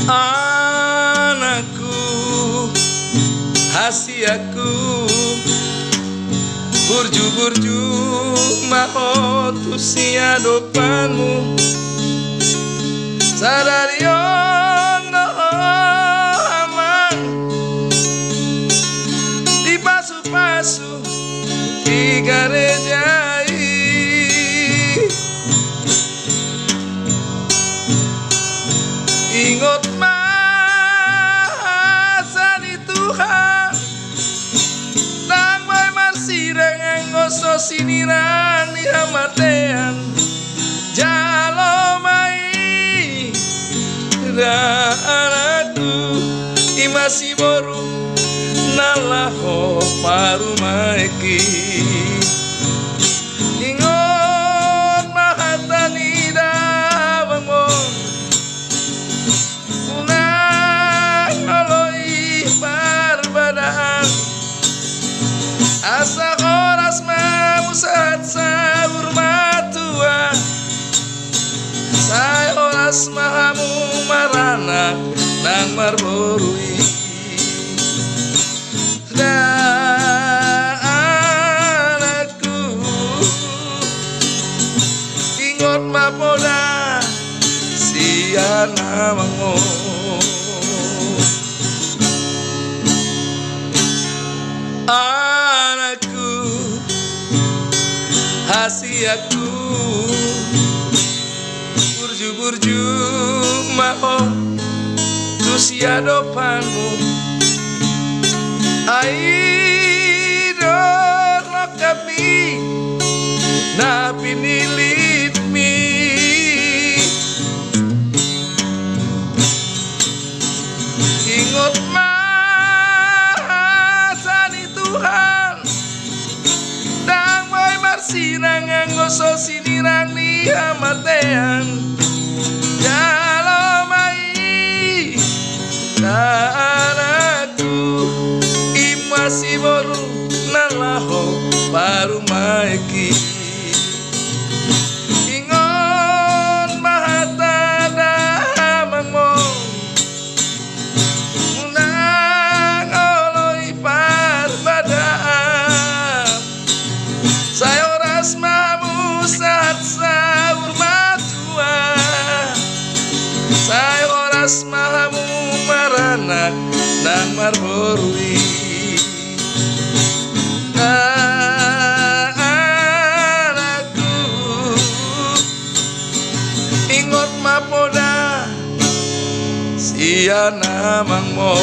Anakku, hasiaku, burju-burju mau tusia depanmu. Sadario no aman dipasu-pasu digarejai. Ingat masa di Tuhan nang boy masih dengan ngoso siniran di hamatean jalo mai anakku imasi boru nalaho paru maiki. Ingat mahatani dawangmon unang oloi barbadaan asa horas mamusat sabur matua saya horas mahamu marana nang marborui anakku ingot mapoda siana mango. Anakku, hasiaku, burju-burju mau tusia depanmu. Aido lokapi napi nilitmi. Ingat masa di Tuhan dang boy marsinang ngoso sinirang ni hamatean jalo mai anakku imasi boru nalaho paru maiki. Ingon mahata damangmon unang oloi parbadaan saya oras mamu saat sahur matua saya oras mahamu maranak dan marborui. Anakku ingot mapoda siana mangmo.